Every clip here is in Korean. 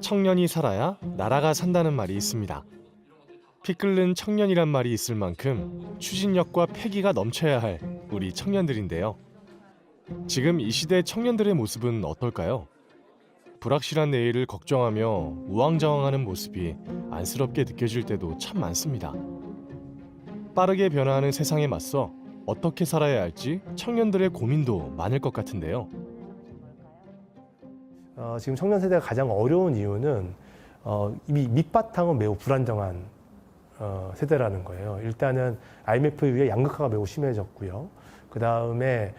청년이 살아야 나라가 산다는 말이 있습니다. 피 끓는 청년이란 말이 있을 만큼 추진력과 패기가 넘쳐야 할 우리 청년들인데요. 지금 이 시대 청년들의 모습은 어떨까요? 불확실한 내일을 걱정하며 우왕좌왕하는 모습이 안쓰럽게 느껴질 때도 참 많습니다. 빠르게 변화하는 세상에 맞서 어떻게 살아야 할지 청년들의 고민도 많을 것 같은데요. 지금 청년 세대가 가장 어려운 이유는 이미 밑바탕은 매우 불안정한 세대라는 거예요. 일단은 IMF 이후에 양극화가 매우 심해졌고요. 그 다음에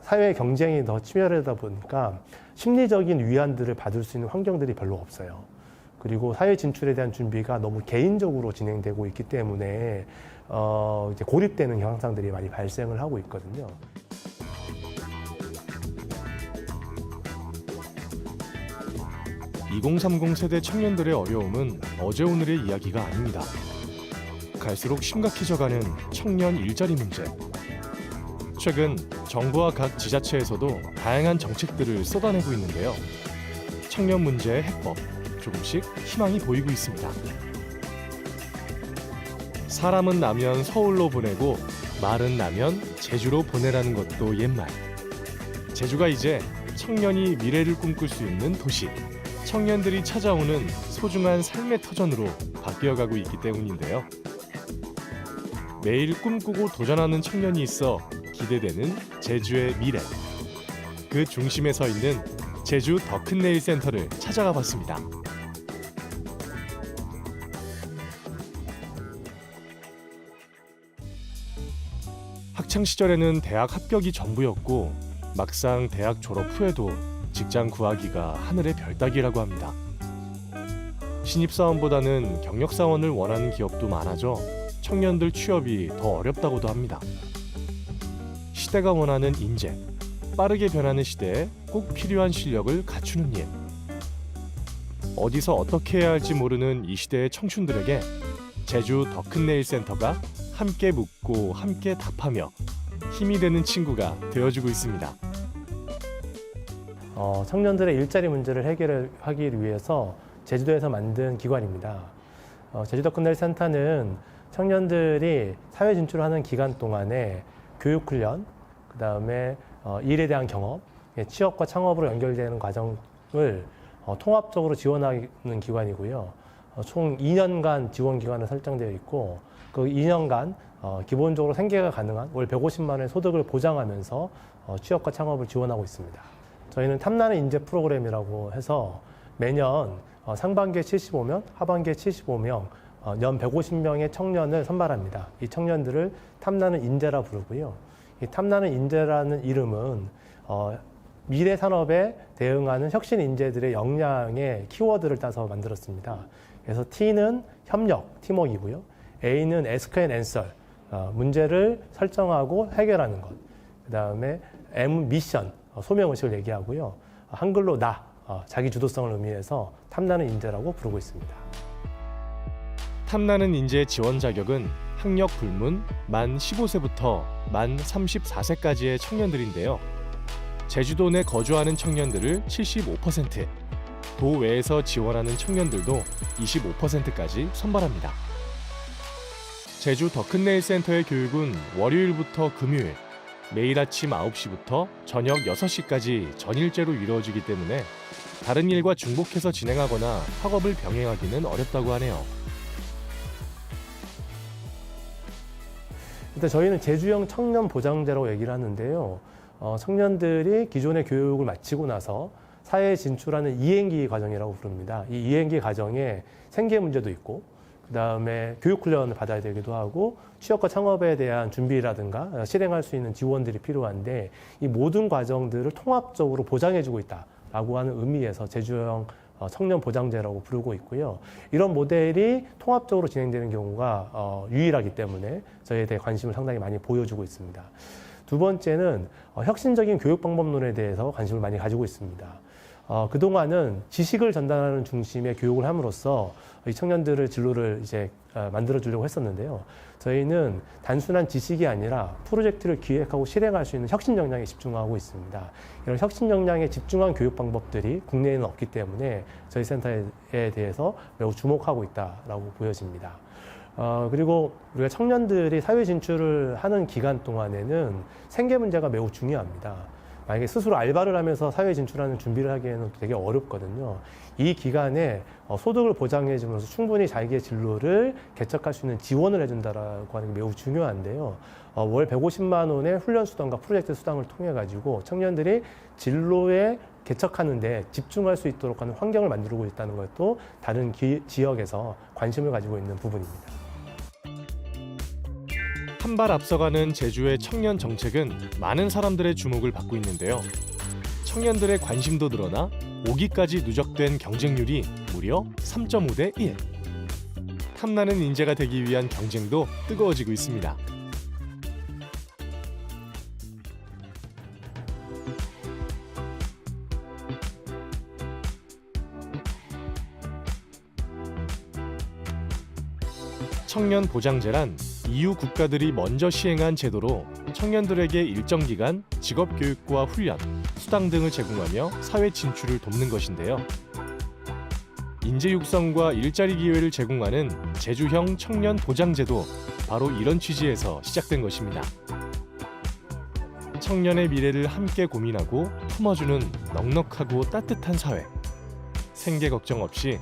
사회 경쟁이 더 치열하다 보니까 심리적인 위안들을 받을 수 있는 환경들이 별로 없어요. 그리고 사회 진출에 대한 준비가 너무 개인적으로 진행되고 있기 때문에 이제 고립되는 현상들이 많이 발생을 하고 있거든요. (2030) 세대 청년들의 어려움은 어제 오늘의 이야기가 아닙니다. 갈수록 심각해져가는 청년 일자리 문제. 최근 정부와 각 지자체에서도 다양한 정책들을 쏟아내고 있는데요. 청년 문제의 해법, 조금씩 희망이 보이고 있습니다. 사람은 나면 서울로 보내고 말은 나면 제주로 보내라는 것도 옛말. 제주가 이제 청년이 미래를 꿈꿀 수 있는 도시, 청년들이 찾아오는 소중한 삶의 터전으로 바뀌어가고 있기 때문인데요. 매일 꿈꾸고 도전하는 청년이 있어 기대되는 제주의 미래. 그 중심에 서 있는 제주 더 큰 내일 센터를 찾아가 봤습니다. 학창 시절에는 대학 합격이 전부였고 막상 대학 졸업 후에도 직장 구하기가 하늘의 별 따기라고 합니다. 신입사원보다는 경력사원을 원하는 기업도 많아져 청년들 취업이 더 어렵다고도 합니다. 시대가 원하는 인재, 빠르게 변하는 시대에 꼭 필요한 실력을 갖추는 일. 어디서 어떻게 해야 할지 모르는 이 시대의 청춘들에게 제주 더 큰 내일 센터가 함께 묻고 함께 답하며 힘이 되는 친구가 되어주고 있습니다. 청년들의 일자리 문제를 해결하기 위해서 제주도에서 만든 기관입니다. 제주 더 큰 내일 센터는 청년들이 사회 진출하는 기간 동안에 교육훈련, 그 다음에 일에 대한 경험, 취업과 창업으로 연결되는 과정을 통합적으로 지원하는 기관이고요. 총 2년간 지원 기간을 설정되어 있고 그 2년간 기본적으로 생계가 가능한 월 150만 원의 소득을 보장하면서 취업과 창업을 지원하고 있습니다. 저희는 탐나는 인재 프로그램이라고 해서 매년 상반기에 75명, 하반기에 75명, 연 150명의 청년을 선발합니다. 이 청년들을 탐나는 인재라 부르고요. 이 탐나는 인재라는 이름은 미래 산업에 대응하는 혁신 인재들의 역량의 키워드를 따서 만들었습니다. 그래서 T는 협력, 팀워크이고요. A는 ask and answer, 문제를 설정하고 해결하는 것. 그 다음에 M, 미션, 소명의식을 얘기하고요. 한글로 나, 자기 주도성을 의미해서 탐나는 인재라고 부르고 있습니다. 탐나는 인재 지원 자격은 학력 불문 만 15세부터 만 34세까지의 청년들인데요. 제주도 내 거주하는 청년들을 75%, 도 외에서 지원하는 청년들도 25%까지 선발합니다. 제주 더 큰 내일 센터의 교육은 월요일부터 금요일, 매일 아침 9시부터 저녁 6시까지 전일제로 이루어지기 때문에 다른 일과 중복해서 진행하거나 학업을 병행하기는 어렵다고 하네요. 일단 저희는 제주형 청년 보장제라고 얘기를 하는데요. 청년들이 기존의 교육을 마치고 나서 사회에 진출하는 이행기 과정이라고 부릅니다. 이 이행기 과정에 생계 문제도 있고 그 다음에 교육 훈련을 받아야 되기도 하고 취업과 창업에 대한 준비라든가 실행할 수 있는 지원들이 필요한데 이 모든 과정들을 통합적으로 보장해주고 있다라고 하는 의미에서 제주형 청년 보장제라고 부르고 있고요. 이런 모델이 통합적으로 진행되는 경우가 유일하기 때문에 저희에 대해 관심을 상당히 많이 보여주고 있습니다. 두 번째는 혁신적인 교육 방법론에 대해서 관심을 많이 가지고 있습니다. 그동안은 지식을 전달하는 중심의 교육을 함으로써 이 청년들의 진로를 이제 만들어 주려고 했었는데요. 저희는 단순한 지식이 아니라 프로젝트를 기획하고 실행할 수 있는 혁신 역량에 집중하고 있습니다. 이런 혁신 역량에 집중한 교육 방법들이 국내에는 없기 때문에 저희 센터에 대해서 매우 주목하고 있다라고 보여집니다. 그리고 우리가 청년들이 사회 진출을 하는 기간 동안에는 생계 문제가 매우 중요합니다. 만약에 스스로 알바를 하면서 사회 진출하는 준비를 하기에는 되게 어렵거든요. 이 기간에 소득을 보장해 주면서 충분히 자기의 진로를 개척할 수 있는 지원을 해준다라고 하는 게 매우 중요한데요. 월 150만 원의 훈련 수당과 프로젝트 수당을 통해 가지고 청년들이 진로에 개척하는데 집중할 수 있도록 하는 환경을 만들고 있다는 것도 다른 지역에서 관심을 가지고 있는 부분입니다. 한 발 앞서가는 제주의 청년 정책은 많은 사람들의 주목을 받고 있는데요. 청년들의 관심도 늘어나 5기까지 누적된 경쟁률이 무려 3.5대 1. 탐나는 인재가 되기 위한 경쟁도 뜨거워지고 있습니다. 청년 보장제란 EU 국가들이 먼저 시행한 제도로 청년들에게 일정 기간 직업 교육과 훈련, 수당 등을 제공하며 사회 진출을 돕는 것인데요. 인재 육성과 일자리 기회를 제공하는 제주형 청년 보장제도 바로 이런 취지에서 시작된 것입니다. 청년의 미래를 함께 고민하고 품어주는 넉넉하고 따뜻한 사회. 생계 걱정 없이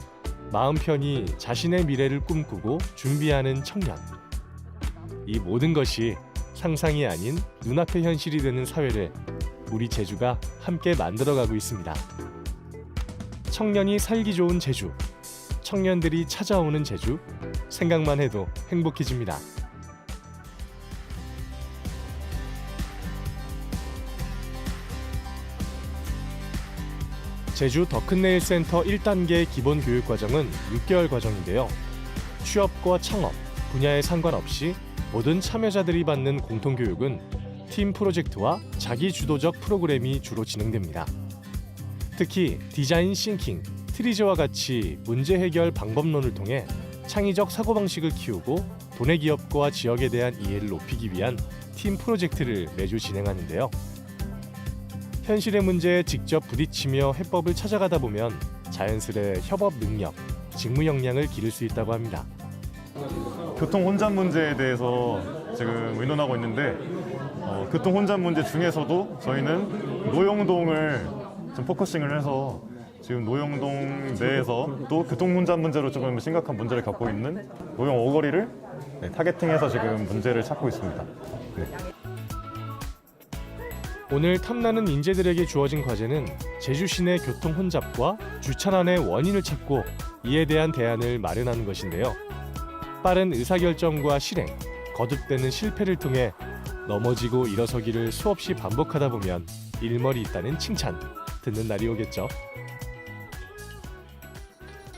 마음 편히 자신의 미래를 꿈꾸고 준비하는 청년. 이 모든 것이 상상이 아닌 눈앞의 현실이 되는 사회를 우리 제주가 함께 만들어가고 있습니다. 청년이 살기 좋은 제주, 청년들이 찾아오는 제주, 생각만 해도 행복해집니다. 제주 더큰네일 센터 1단계 기본 교육 과정은 6개월 과정인데요. 취업과 창업, 분야에 상관없이 모든 참여자들이 받는 공통교육은 팀 프로젝트와 자기주도적 프로그램이 주로 진행됩니다. 특히 디자인 싱킹, 트리즈와 같이 문제 해결 방법론을 통해 창의적 사고방식을 키우고 도내 기업과 지역에 대한 이해를 높이기 위한 팀 프로젝트를 매주 진행하는데요. 현실의 문제에 직접 부딪히며 해법을 찾아가다 보면 자연스레 협업 능력, 직무 역량을 기를 수 있다고 합니다. 교통 혼잡 문제에 대해서 지금 의논하고 있는데 교통 혼잡 문제 중에서도 저희는 노영동을 좀 포커싱을 해서 지금 노영동 내에서 또 교통 혼잡 문제로 조금 심각한 문제를 겪고 있는 노영 오거리를 타겟팅해서 지금 문제를 찾고 있습니다. 네. 오늘 탐나는 인재들에게 주어진 과제는 제주 시내 교통 혼잡과 주차난의 원인을 찾고 이에 대한 대안을 마련하는 것인데요. 빠른 의사결정과 실행, 거듭되는 실패를 통해 넘어지고 일어서기를 수없이 반복하다 보면 일머리 있다는 칭찬 듣는 날이 오겠죠.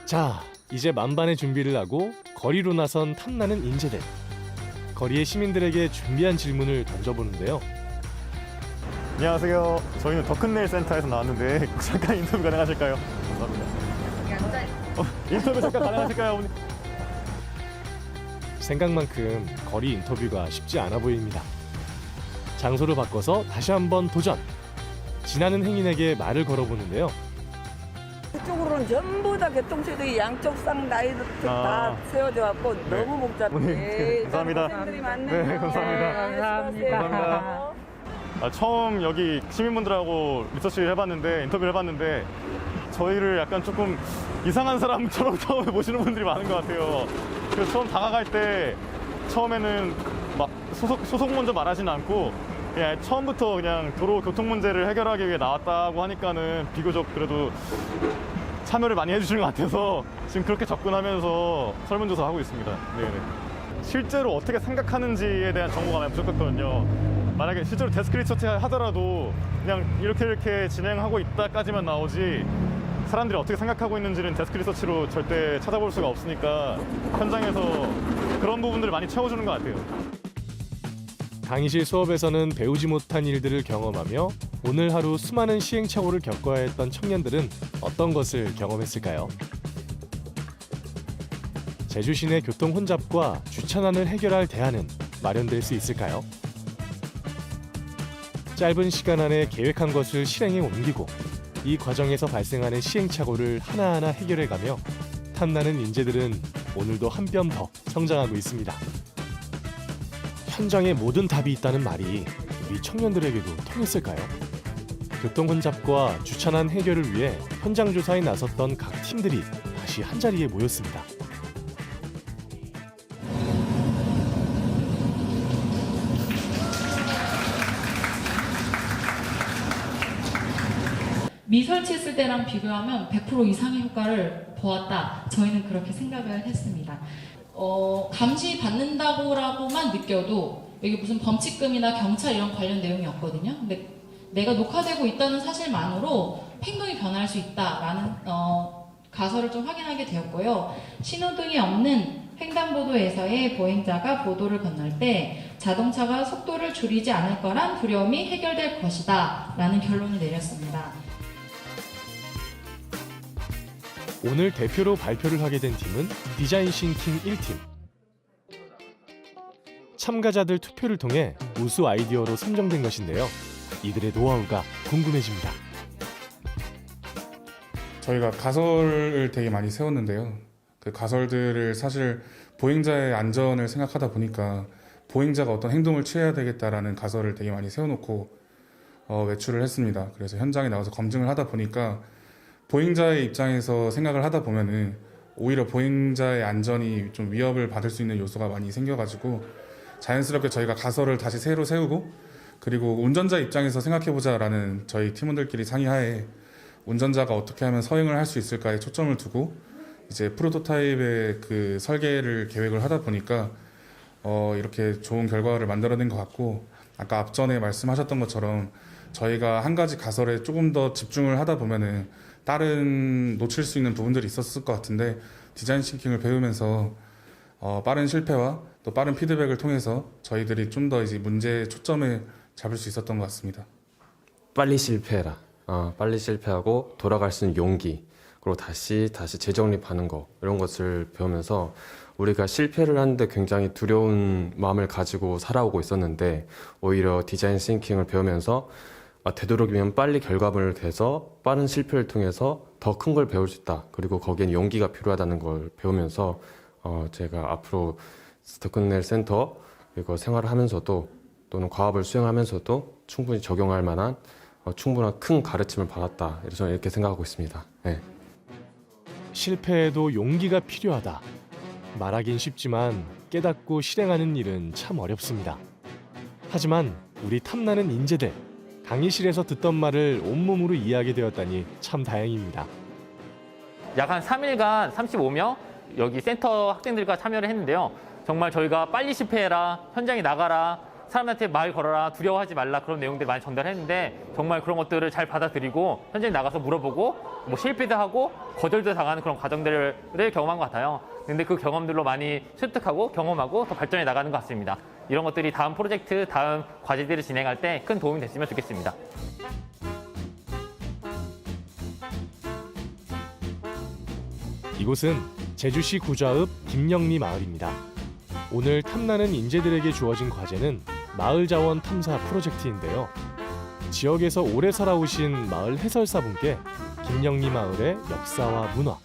자, 이제 만반의 준비를 하고 거리로 나선 탐나는 인재들. 거리의 시민들에게 준비한 질문을 던져보는데요. 안녕하세요. 저희는 더큰네일 센터에서 나왔는데 잠깐 인터뷰 가능하실까요? 감사합니다. 인터뷰 잠깐 가능하실까요, 어머니? 생각만큼 거리 인터뷰가 쉽지 않아 보입니다. 장소를 바꿔서 다시 한번 도전! 지나는 행인에게 말을 걸어보는데요. 그쪽으로는 전부 다 교통체들이 양쪽 쌍라인으로 다 세워져 갖고 네. 너무 복잡해. 감사합니다. 고생들이 많네요. 네, 감사합니다. 감사합니다. 처음 여기 시민분들하고 리서치를 해봤는데 인터뷰를 해봤는데 저희를 약간 조금 이상한 사람처럼 처음에 보시는 분들이 많은 것 같아요. 그래서 처음 다가갈 때 처음에는 막 소속 먼저 말하진 않고 그냥 처음부터 그냥 도로 교통 문제를 해결하기 위해 나왔다고 하니까는 비교적 그래도 참여를 많이 해주시는 것 같아서 지금 그렇게 접근하면서 설문조사 하고 있습니다. 네네. 실제로 어떻게 생각하는지에 대한 정보가 많이 부족했거든요. 만약에 실제로 데스크 리서치 하더라도 그냥 이렇게 진행하고 있다까지만 나오지 사람들이 어떻게 생각하고 있는지는 데스크 리서치로 절대 찾아볼 수가 없으니까 현장에서 그런 부분들을 많이 채워주는 것 같아요. 강의실 수업에서는 배우지 못한 일들을 경험하며 오늘 하루 수많은 시행착오를 겪어야 했던 청년들은 어떤 것을 경험했을까요? 제주 시내 교통 혼잡과 주차난을 해결할 대안은 마련될 수 있을까요? 짧은 시간 안에 계획한 것을 실행에 옮기고 이 과정에서 발생하는 시행착오를 하나하나 해결해가며 탐나는 인재들은 오늘도 한 뼘 더 성장하고 있습니다. 현장에 모든 답이 있다는 말이 우리 청년들에게도 통했을까요? 교통 혼잡과 주차난 해결을 위해 현장 조사에 나섰던 각 팀들이 다시 한자리에 모였습니다. 미설치했을 때랑 비교하면 100% 이상의 효과를 보았다. 저희는 그렇게 생각을 했습니다. 감시받는다고라고만 느껴도 여기 무슨 범칙금이나 경찰 이런 관련 내용이 없거든요. 근데 내가 녹화되고 있다는 사실만으로 행동이 변할 수 있다라는 가설을 좀 확인하게 되었고요. 신호등이 없는 횡단보도에서의 보행자가 보도를 건널 때 자동차가 속도를 줄이지 않을 거란 두려움이 해결될 것이다 라는 결론을 내렸습니다. 오늘 대표로 발표를 하게 된 팀은 디자인 싱킹 1팀. 참가자들 투표를 통해 우수 아이디어로 선정된 것인데요. 이들의 노하우가 궁금해집니다. 저희가 가설을 되게 많이 세웠는데요. 그 가설들을 사실 보행자의 안전을 생각하다 보니까 보행자가 어떤 행동을 취해야 되겠다라는 가설을 되게 많이 세워놓고 외출을 했습니다. 그래서 현장에 나가서 검증을 하다 보니까 보행자의 입장에서 생각을 하다 보면은 오히려 보행자의 안전이 좀 위협을 받을 수 있는 요소가 많이 생겨가지고 자연스럽게 저희가 가설을 다시 새로 세우고 그리고 운전자 입장에서 생각해보자라는 저희 팀원들끼리 상의하에 운전자가 어떻게 하면 서행을 할 수 있을까에 초점을 두고 이제 프로토타입의 그 설계를 계획을 하다 보니까 이렇게 좋은 결과를 만들어낸 것 같고 아까 앞전에 말씀하셨던 것처럼 저희가 한 가지 가설에 조금 더 집중을 하다 보면은 다른 놓칠 수 있는 부분들이 있었을 것 같은데 디자인 싱킹을 배우면서 빠른 실패와 또 빠른 피드백을 통해서 저희들이 좀 더 이제 문제에 초점을 잡을 수 있었던 것 같습니다. 빨리 실패해라. 빨리 실패하고 돌아갈 수 있는 용기, 그리고 다시 재정립하는 거, 이런 것을 배우면서 우리가 실패를 하는데 굉장히 두려운 마음을 가지고 살아오고 있었는데 오히려 디자인 싱킹을 배우면서 되도록이면 빨리 결과물을 내서 빠른 실패를 통해서 더 큰 걸 배울 수 있다. 그리고 거기엔 용기가 필요하다는 걸 배우면서 제가 앞으로 스토큰넬 센터 그리고 생활을 하면서도 또는 과업을 수행하면서도 충분히 적용할 만한 충분한 큰 가르침을 받았다. 저는 이렇게 생각하고 있습니다. 네. 실패에도 용기가 필요하다. 말하긴 쉽지만 깨닫고 실행하는 일은 참 어렵습니다. 하지만 우리 탐나는 인재들, 강의실에서 듣던 말을 온몸으로 이해하게 되었다니 참 다행입니다. 약 한 3일간 35명 여기 센터 학생들과 참여를 했는데요. 정말 저희가 빨리 실패해라, 현장에 나가라, 사람한테 말 걸어라, 두려워하지 말라 그런 내용들 많이 전달했는데 정말 그런 것들을 잘 받아들이고 현장에 나가서 물어보고 뭐 실패도 하고 거절도 당하는 그런 과정들을 경험한 것 같아요. 근데 그 경험들로 많이 습득하고 경험하고 더 발전해 나가는 것 같습니다. 이런 것들이 다음 프로젝트, 다음 과제들을 진행할 때 큰 도움이 됐으면 좋겠습니다. 이곳은 제주시 구좌읍 김영리 마을입니다. 오늘 탐나는 인재들에게 주어진 과제는 마을 자원 탐사 프로젝트인데요. 지역에서 오래 살아오신 마을 해설사분께 김영리 마을의 역사와 문화,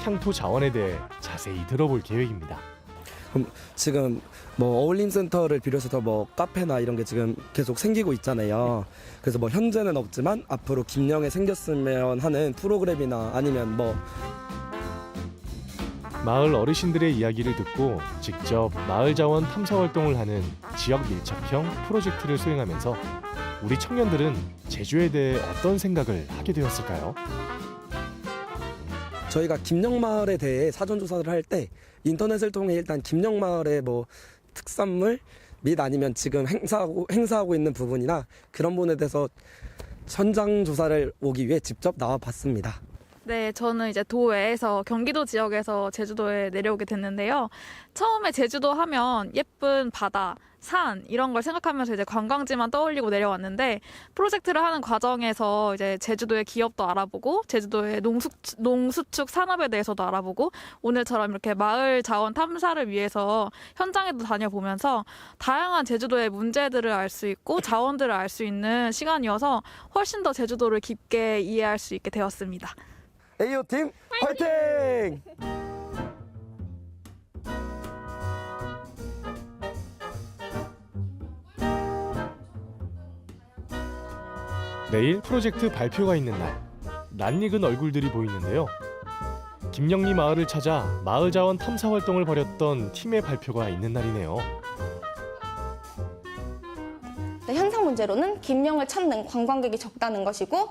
향토 자원에 대해 자세히 들어볼 계획입니다. 지금 뭐 어울림센터를 비롯해서 뭐 카페나 이런 게 지금 계속 생기고 있잖아요. 그래서 뭐 현재는 없지만 앞으로 김영에 생겼으면 하는 프로그램이나 아니면 뭐 마을 어르신들의 이야기를 듣고 직접 마을 자원 탐사 활동을 하는 지역 밀착형 프로젝트를 수행하면서 우리 청년들은 제주에 대해 어떤 생각을 하게 되었을까요? 저희가 김영마을에 대해 사전조사를 할 때 인터넷을 통해 일단 김영마을의 뭐 특산물 및 아니면 지금 행사하고 있는 부분이나 그런 부분에 대해서 현장 조사를 오기 위해 직접 나와봤습니다. 네, 저는 이제 도외에서 경기도 지역에서 제주도에 내려오게 됐는데요. 처음에 제주도 하면 예쁜 바다, 산 이런 걸 생각하면서 이제 관광지만 떠올리고 내려왔는데 프로젝트를 하는 과정에서 이제 제주도의 기업도 알아보고 제주도의 농수축 산업에 대해서도 알아보고 오늘처럼 이렇게 마을 자원 탐사를 위해서 현장에도 다녀보면서 다양한 제주도의 문제들을 알 수 있고 자원들을 알 수 있는 시간이어서 훨씬 더 제주도를 깊게 이해할 수 있게 되었습니다. AO팀 화이팅! 내일 프로젝트 발표가 있는 날, 낯익은 얼굴들이 보이는데요. 김영리 마을을 찾아 마을 자원 탐사 활동을 벌였던 팀의 발표가 있는 날이네요. 현상 문제로는 김영을 찾는 관광객이 적다는 것이고,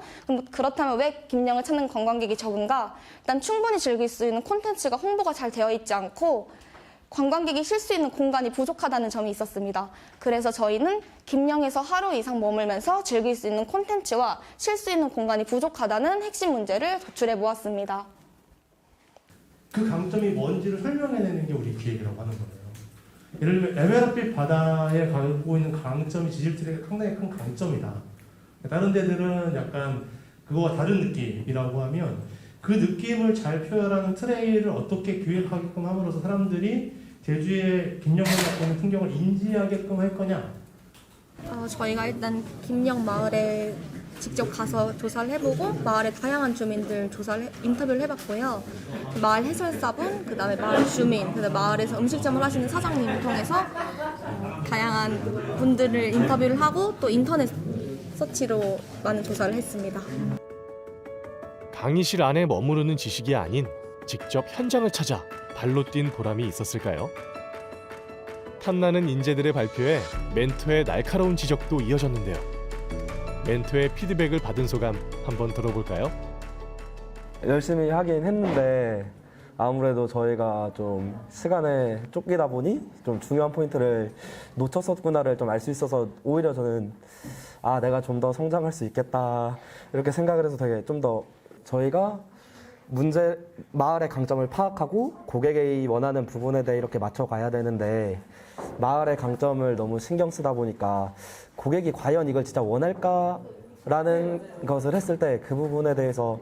그렇다면 왜 김영을 찾는 관광객이 적은가? 일단 충분히 즐길 수 있는 콘텐츠가 홍보가 잘 되어 있지 않고 관광객이 쉴 수 있는 공간이 부족하다는 점이 있었습니다. 그래서 저희는 김영에서 하루 이상 머물면서 즐길 수 있는 콘텐츠와 쉴 수 있는 공간이 부족하다는 핵심 문제를 도출해 보았습니다. 그 강점이 뭔지를 설명해내는 게 우리 기획이라고 하는 거예요. 예를 들면 에메랄드빛 바다에 갖고 있는 강점이 지질트랙의 상당히 큰 강점이다. 다른 데들은 약간 그거와 다른 느낌이라고 하면 그 느낌을 잘 표현하는 트레일을 어떻게 기획하게끔 함으로써 사람들이 제주의 김영을 갖고 있는 풍경을 인지하게끔 할 거냐? 저희가 일단 김영 마을에 직접 가서 조사를 해보고 마을의 다양한 주민들 인터뷰를 해봤고요. 마을 해설사분, 그다음에 마을 주민, 그다음에 마을에서 음식점을 하시는 사장님을 통해서 다양한 분들을 인터뷰를 하고 또 인터넷 서치로 많은 조사를 했습니다. 강의실 안에 머무르는 지식이 아닌 직접 현장을 찾아 발로 뛴 보람이 있었을까요? 탐나는 인재들의 발표에 멘토의 날카로운 지적도 이어졌는데요. 멘토의 피드백을 받은 소감 한번 들어볼까요? 열심히 하긴 했는데 아무래도 저희가 좀 시간에 쫓기다 보니 좀 중요한 포인트를 놓쳤었구나를 좀 알 수 있어서 오히려 저는 내가 좀 더 성장할 수 있겠다 이렇게 생각을 해서 되게 좀 더 저희가 마을의 강점을 파악하고 고객이 원하는 부분에 대해 이렇게 맞춰가야 되는데 마을의 강점을 너무 신경 쓰다 보니까 고객이 과연 이걸 진짜 원할까라는 것을 했을 때 그 부분에 대해서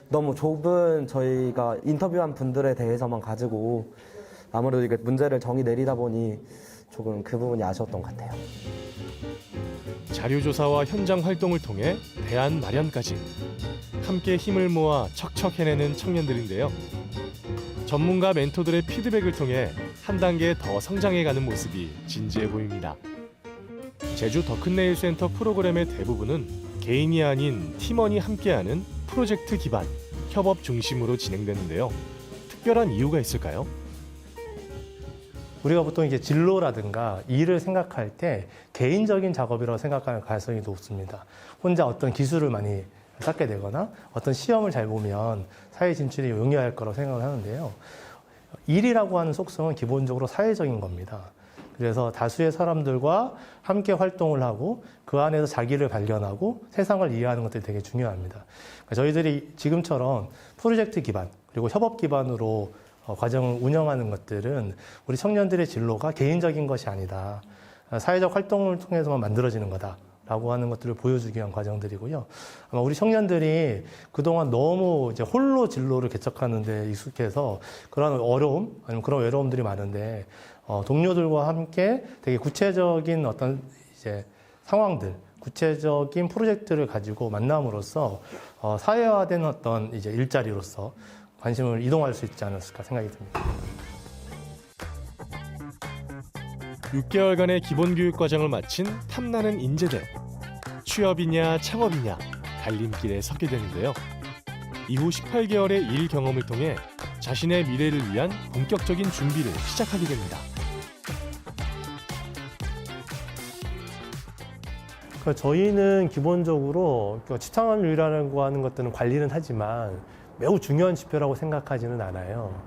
너무 좁은 저희가 인터뷰한 분들에 대해서만 가지고 아무래도 이게 문제를 정의 내리다 보니 조금 그 부분이 아쉬웠던 것 같아요. 자료조사와 현장 활동을 통해 대안 마련까지 함께 힘을 모아 척척 해내는 청년들인데요. 전문가 멘토들의 피드백을 통해 한 단계 더 성장해가는 모습이 진지해 보입니다. 제주 더큰네일 센터 프로그램의 대부분은 개인이 아닌 팀원이 함께하는 프로젝트 기반, 협업 중심으로 진행되는데요. 특별한 이유가 있을까요? 우리가 보통 이제 진로라든가 일을 생각할 때 개인적인 작업이라고 생각하는 가능성이 높습니다. 혼자 어떤 기술을 많이 쌓게 되거나 어떤 시험을 잘 보면 사회 진출이 용이할 거라고 생각을 하는데요. 일이라고 하는 속성은 기본적으로 사회적인 겁니다. 그래서 다수의 사람들과 함께 활동을 하고 그 안에서 자기를 발견하고 세상을 이해하는 것들이 되게 중요합니다. 그러니까 저희들이 지금처럼 프로젝트 기반 그리고 협업 기반으로 과정을 운영하는 것들은 우리 청년들의 진로가 개인적인 것이 아니다. 사회적 활동을 통해서만 만들어지는 거다라고 하는 것들을 보여주기 위한 과정들이고요. 아마 우리 청년들이 그동안 너무 이제 홀로 진로를 개척하는 데 익숙해서 그런 어려움, 아니면 그런 외로움들이 많은데 동료들과 함께 되게 구체적인 어떤 이제 상황들, 구체적인 프로젝트를 가지고 만남으로써 사회화된 어떤 이제 일자리로서 관심을 이동할 수 있지 않았을까 생각이 듭니다. 6개월간의 기본교육 과정을 마친 탐나는 인재들. 취업이냐 창업이냐 갈림길에 서게 되는데요. 이후 18개월의 일 경험을 통해 자신의 미래를 위한 본격적인 준비를 시작하게 됩니다. 저희는 기본적으로 지창업률이라고 하는 것들은 관리는 하지만 매우 중요한 지표라고 생각하지는 않아요.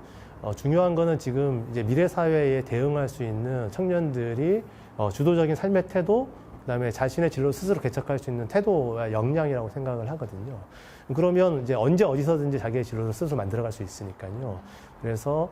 중요한 거는 지금 이제 미래 사회에 대응할 수 있는 청년들이 주도적인 삶의 태도, 그다음에 자신의 진로를 스스로 개척할 수 있는 태도와 역량이라고 생각을 하거든요. 그러면 이제 언제 어디서든지 자기의 진로를 스스로 만들어갈 수 있으니까요. 그래서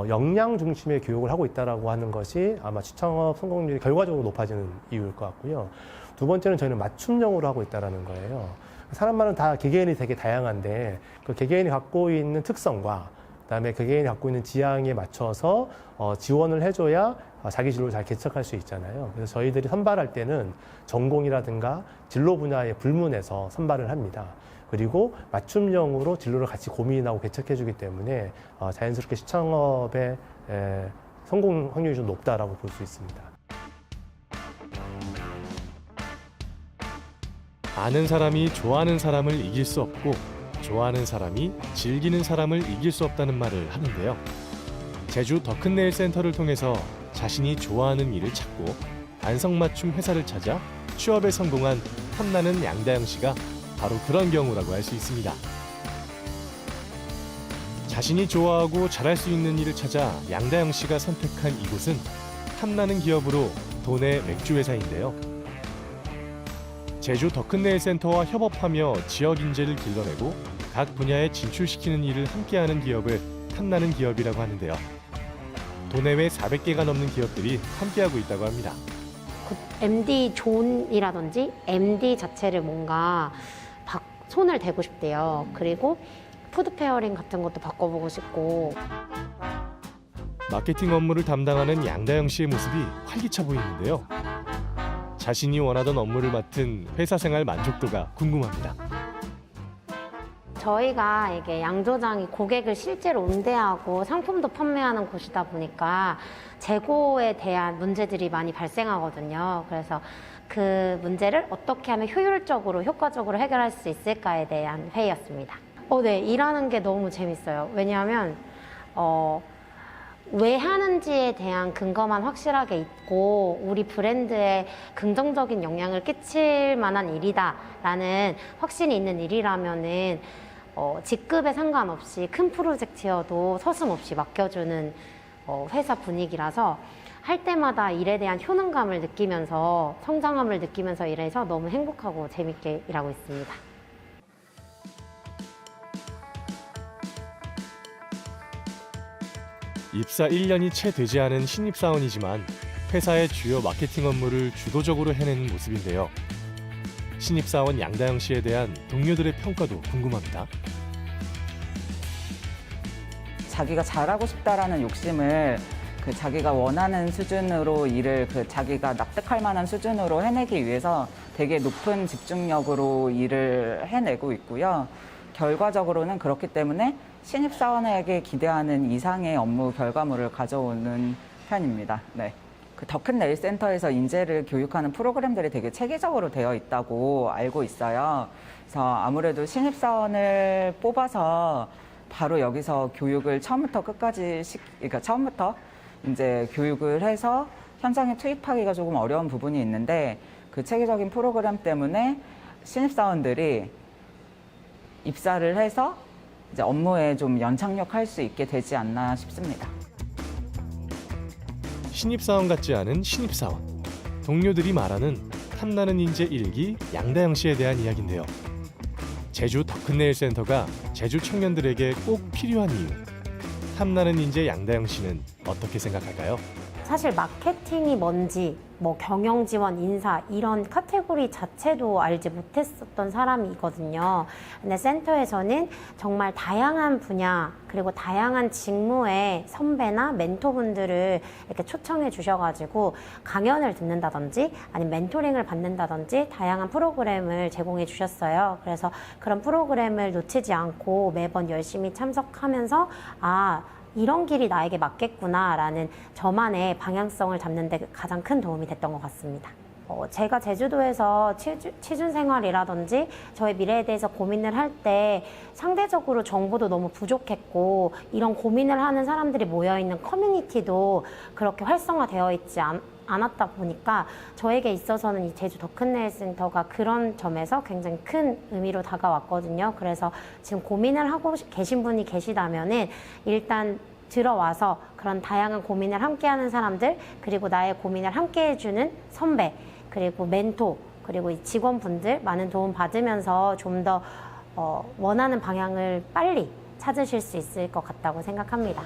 역량 중심의 교육을 하고 있다라고 하는 것이 아마 취창업 성공률이 결과적으로 높아지는 이유일 것 같고요. 두 번째는 저희는 맞춤형으로 하고 있다라는 거예요. 사람마다 다 개개인이 되게 다양한데 그 개개인이 갖고 있는 특성과 그다음에 그 개개인이 갖고 있는 지향에 맞춰서 지원을 해줘야 자기 진로를 잘 개척할 수 있잖아요. 그래서 저희들이 선발할 때는 전공이라든가 진로 분야에 불문해서 선발을 합니다. 그리고 맞춤형으로 진로를 같이 고민하고 개척해주기 때문에 자연스럽게 시창업의 성공 확률이 좀 높다라고 볼 수 있습니다. 아는 사람이 좋아하는 사람을 이길 수 없고 좋아하는 사람이 즐기는 사람을 이길 수 없다는 말을 하는데요. 제주 더 큰 내일 센터를 통해서 자신이 좋아하는 일을 찾고 안성맞춤 회사를 찾아 취업에 성공한 탐나는 양다영 씨가 바로 그런 경우라고 할 수 있습니다. 자신이 좋아하고 잘할 수 있는 일을 찾아 양다영 씨가 선택한 이곳은 탐나는 기업으로 도내 맥주 회사인데요. 제주 더 큰 내일 센터와 협업하며 지역 인재를 길러내고 각 분야에 진출시키는 일을 함께하는 기업을 탐나는 기업이라고 하는데요. 도내외 400개가 넘는 기업들이 함께하고 있다고 합니다. MD 존이라든지 MD 자체를 뭔가 손을 대고 싶대요. 그리고 푸드 페어링 같은 것도 바꿔보고 싶고. 마케팅 업무를 담당하는 양다영 씨의 모습이 활기차 보이는데요. 자신이 원하던 업무를 맡은 회사 생활 만족도가 궁금합니다. 저희가 이게 양조장이 고객을 실제로 응대하고 상품도 판매하는 곳이다 보니까 재고에 대한 문제들이 많이 발생하거든요. 그래서 그 문제를 어떻게 하면 효율적으로, 효과적으로 해결할 수 있을까에 대한 회의였습니다. 네, 일하는 게 너무 재밌어요. 왜냐하면 왜 하는지에 대한 근거만 확실하게 있고 우리 브랜드에 긍정적인 영향을 끼칠 만한 일이다라는 확신이 있는 일이라면은 직급에 상관없이 큰 프로젝트여도 서슴없이 맡겨주는 회사 분위기라서 할 때마다 일에 대한 효능감을 느끼면서 성장함을 느끼면서 일해서 너무 행복하고 재밌게 일하고 있습니다. 입사 1년이 채 되지 않은 신입사원이지만 회사의 주요 마케팅 업무를 주도적으로 해내는 모습인데요. 신입사원 양다영 씨에 대한 동료들의 평가도 궁금합니다. 자기가 잘하고 싶다라는 욕심을 자기가 원하는 수준으로 일을 자기가 납득할 만한 수준으로 해내기 위해서 되게 높은 집중력으로 일을 해내고 있고요. 결과적으로는 그렇기 때문에 신입사원에게 기대하는 이상의 업무 결과물을 가져오는 편입니다. 네. 더 큰 내일 센터에서 인재를 교육하는 프로그램들이 되게 체계적으로 되어 있다고 알고 있어요. 그래서 아무래도 신입사원을 뽑아서 바로 여기서 교육을 처음부터 끝까지 그러니까 처음부터 이제 교육을 해서 현장에 투입하기가 조금 어려운 부분이 있는데 그 체계적인 프로그램 때문에 신입사원들이 입사를 해서 이제 업무에 좀 연착륙할 수 있게 되지 않나 싶습니다. 신입사원 같지 않은 신입사원. 동료들이 말하는 탐나는 인재 1기 양다영 씨에 대한 이야기인데요. 제주 더 큰 내일 센터가 제주 청년들에게 꼭 필요한 이유. 탐나는 인재 양다영 씨는 어떻게 생각할까요? 사실 마케팅이 뭔지, 뭐 경영 지원, 인사 이런 카테고리 자체도 알지 못했었던 사람이거든요. 근데 센터에서는 정말 다양한 분야 그리고 다양한 직무의 선배나 멘토분들을 이렇게 초청해 주셔가지고 강연을 듣는다든지 아니면 멘토링을 받는다든지 다양한 프로그램을 제공해 주셨어요. 그래서 그런 프로그램을 놓치지 않고 매번 열심히 참석하면서 이런 길이 나에게 맞겠구나라는 저만의 방향성을 잡는 데 가장 큰 도움이 됐던 것 같습니다. 제가 제주도에서 취준 생활이라든지 저의 미래에 대해서 고민을 할 때 상대적으로 정보도 너무 부족했고 이런 고민을 하는 사람들이 모여있는 커뮤니티도 그렇게 활성화되어 있지 않았다 보니까 저에게 있어서는 이 제주 더 큰 내일 센터가 그런 점에서 굉장히 큰 의미로 다가왔거든요. 그래서 지금 고민을 하고 계신 분이 계시다면은 일단 들어와서 그런 다양한 고민을 함께하는 사람들 그리고 나의 고민을 함께해주는 선배 그리고 멘토, 그리고 이 직원분들 많은 도움 받으면서 좀 더 원하는 방향을 빨리 찾으실 수 있을 것 같다고 생각합니다.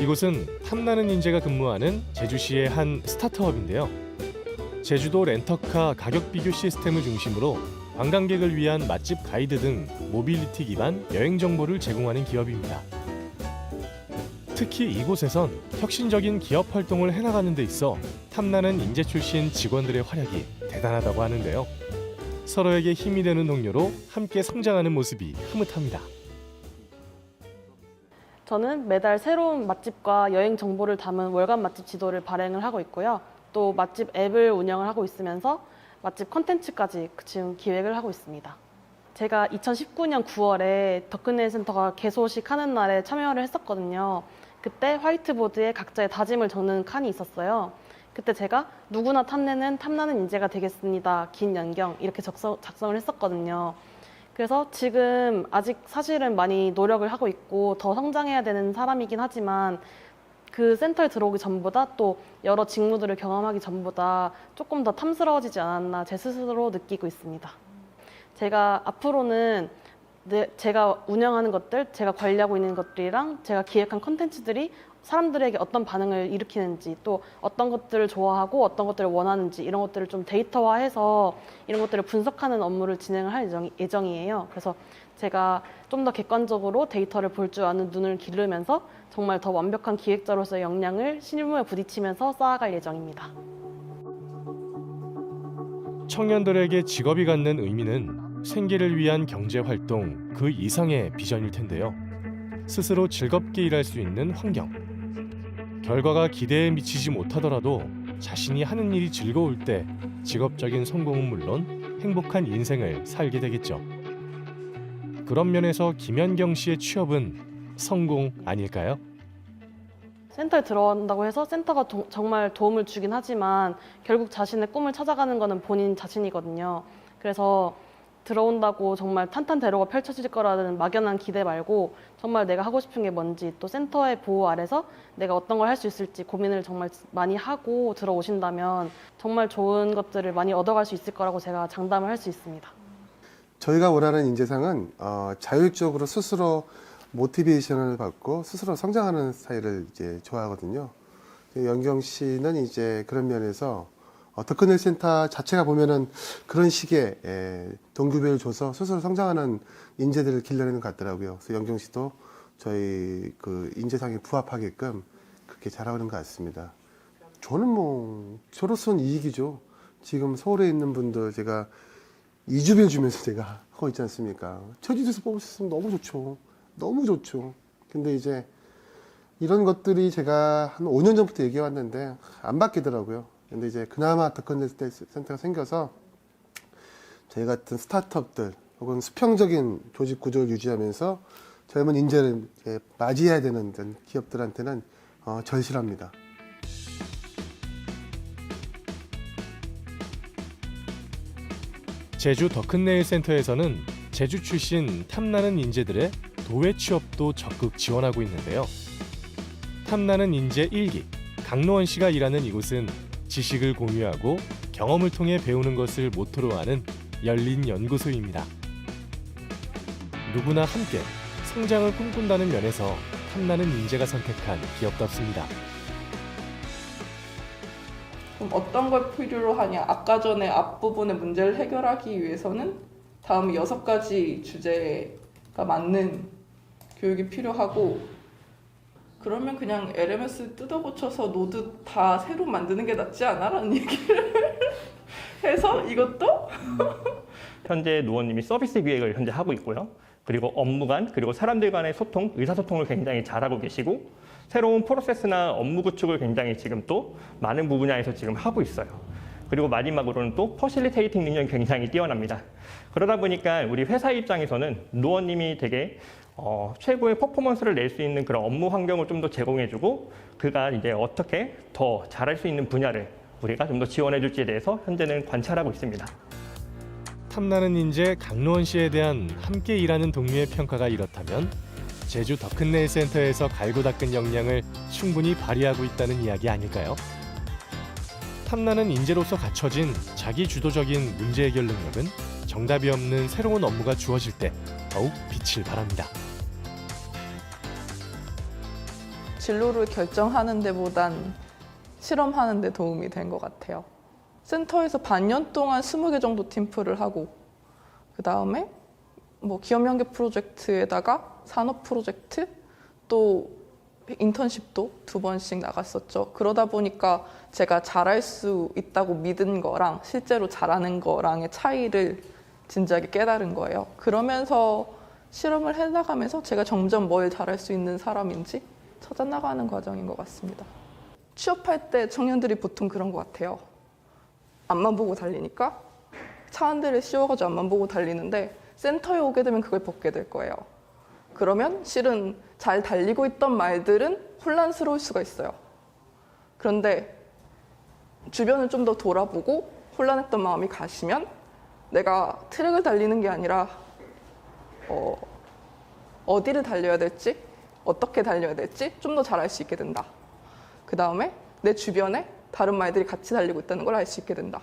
이곳은 탐나는 인재가 근무하는 제주시의 한 스타트업인데요. 제주도 렌터카 가격 비교 시스템을 중심으로 관광객을 위한 맛집 가이드 등 모빌리티 기반 여행 정보를 제공하는 기업입니다. 특히 이곳에선 혁신적인 기업 활동을 해나가는 데 있어 탐나는 인재 출신 직원들의 활약이 대단하다고 하는데요. 서로에게 힘이 되는 동료로 함께 성장하는 모습이 흐뭇합니다. 저는 매달 새로운 맛집과 여행 정보를 담은 월간 맛집 지도를 발행을 하고 있고요. 또 맛집 앱을 운영을 하고 있으면서 맛집 콘텐츠까지 지금 기획을 하고 있습니다. 제가 2019년 9월에 더큰네일 센터가 개소식하는 날에 참여를 했었거든요. 그때 화이트보드에 각자의 다짐을 적는 칸이 있었어요. 그때 제가 누구나 탐내는 탐나는 인재가 되겠습니다. 긴 연경 이렇게 작성을 했었거든요. 그래서 지금 아직 사실은 많이 노력을 하고 있고 더 성장해야 되는 사람이긴 하지만 그 센터에 들어오기 전보다 또 여러 직무들을 경험하기 전보다 조금 더 탐스러워지지 않았나 제 스스로 느끼고 있습니다. 제가 앞으로는 제가 운영하는 것들, 제가 관리하고 있는 것들이랑 제가 기획한 콘텐츠들이 사람들에게 어떤 반응을 일으키는지 또 어떤 것들을 좋아하고 어떤 것들을 원하는지 이런 것들을 좀 데이터화해서 이런 것들을 분석하는 업무를 진행을 할 예정이에요. 그래서 제가 좀 더 객관적으로 데이터를 볼 줄 아는 눈을 기르면서 정말 더 완벽한 기획자로서의 역량을 실무에 부딪히면서 쌓아갈 예정입니다. 청년들에게 직업이 갖는 의미는 생계를 위한 경제활동 그 이상의 비전일 텐데요. 스스로 즐겁게 일할 수 있는 환경. 결과가 기대에 미치지 못하더라도 자신이 하는 일이 즐거울 때 직업적인 성공은 물론 행복한 인생을 살게 되겠죠. 그런 면에서 김연경 씨의 취업은 성공 아닐까요? 센터에 들어간다고 해서 센터가 정말 도움을 주긴 하지만 결국 자신의 꿈을 찾아가는 것은 본인 자신이거든요. 그래서 들어온다고 정말 탄탄대로가 펼쳐질 거라는 막연한 기대 말고 정말 내가 하고 싶은 게 뭔지 또 센터의 보호 아래서 내가 어떤 걸 할 수 있을지 고민을 정말 많이 하고 들어오신다면 정말 좋은 것들을 많이 얻어갈 수 있을 거라고 제가 장담을 할 수 있습니다. 저희가 원하는 인재상은 자율적으로 스스로 모티베이션을 받고 스스로 성장하는 스타일을 이제 좋아하거든요. 연경 씨는 이제 그런 면에서 더큰네일 센터 자체가 보면은 그런 식의 동기부여를 줘서 스스로 성장하는 인재들을 길러내는 것 같더라고요. 그래서 연경 씨도 저희 그 인재상에 부합하게끔 그렇게 잘하는 것 같습니다. 저는 뭐 저로서는 이익이죠. 지금 서울에 있는 분들 제가 이주비를 주면서 제가 하고 있지 않습니까? 제주도에서 뽑으셨으면 너무 좋죠. 너무 좋죠. 근데 이제 이런 것들이 제가 한 5년 전부터 얘기해 왔는데 안 바뀌더라고요. 근데 이제 그나마 더큰네일 센터가 생겨서 저희 같은 스타트업들 혹은 수평적인 조직 구조를 유지하면서 젊은 인재를 맞이해야 되는 기업들한테는 절실합니다. 제주 더큰네일 센터에서는 제주 출신 탐나는 인재들의 도외 취업도 적극 지원하고 있는데요. 탐나는 인재 1기 강노원 씨가 일하는 이곳은 지식을 공유하고 경험을 통해 배우는 것을 모토로 하는 열린 연구소입니다. 누구나 함께 성장을 꿈꾼다는 면에서 탐나는 인재가 선택한 기업답습니다. 그럼 어떤 걸 필요로 하냐? 아까 전에 앞부분의 문제를 해결하기 위해서는 다음 6가지 주제가 맞는 교육이 필요하고 그러면 그냥 LMS 뜯어고쳐서 노드 다 새로 만드는 게 낫지 않아? 라는 얘기를 해서 이것도 현재 노원님이 서비스 기획을 현재 하고 있고요. 그리고 업무 간, 그리고 사람들 간의 소통, 의사소통을 굉장히 잘하고 계시고 새로운 프로세스나 업무 구축을 굉장히 지금 또 많은 분야에서 지금 하고 있어요. 그리고 마지막으로는 또 퍼실리테이팅 능력이 굉장히 뛰어납니다. 그러다 보니까 우리 회사 입장에서는 노원님이 되게 최고의 퍼포먼스를 낼 수 있는 그런 업무 환경을 좀 더 제공해주고 그가 이제 어떻게 더 잘할 수 있는 분야를 우리가 좀 더 지원해줄지에 대해서 현재는 관찰하고 있습니다. 탐나는 인재 강노원 씨에 대한 함께 일하는 동료의 평가가 이렇다면 제주 더큰네일 센터에서 갈고 닦은 역량을 충분히 발휘하고 있다는 이야기 아닐까요? 탐나는 인재로서 갖춰진 자기 주도적인 문제 해결 능력은 정답이 없는 새로운 업무가 주어질 때 더욱 빛을 발합니다. 진로를 결정하는 데보단 실험하는 데 도움이 된 것 같아요. 센터에서 반년 동안 20개 정도 팀플을 하고 그 다음에 뭐 기업연계 프로젝트에다가 산업 프로젝트 또 인턴십도 2번씩 나갔었죠. 그러다 보니까 제가 잘할 수 있다고 믿은 거랑 실제로 잘하는 거랑의 차이를 진지하게 깨달은 거예요. 그러면서 실험을 해나가면서 제가 점점 뭘 잘할 수 있는 사람인지 찾아나가는 과정인 것 같습니다. 취업할 때 청년들이 보통 그런 것 같아요. 앞만 보고 달리니까 차 한 대를 씌워가지고 앞만 보고 달리는데 센터에 오게 되면 그걸 벗게 될 거예요. 그러면 실은 잘 달리고 있던 말들은 혼란스러울 수가 있어요. 그런데 주변을 좀 더 돌아보고 혼란했던 마음이 가시면 내가 트랙을 달리는 게 아니라 어디를 달려야 될지 어떻게 달려야 될지 좀 더 잘 알 수 있게 된다. 그 다음에 내 주변에 다른 말들이 같이 달리고 있다는 걸 알 수 있게 된다.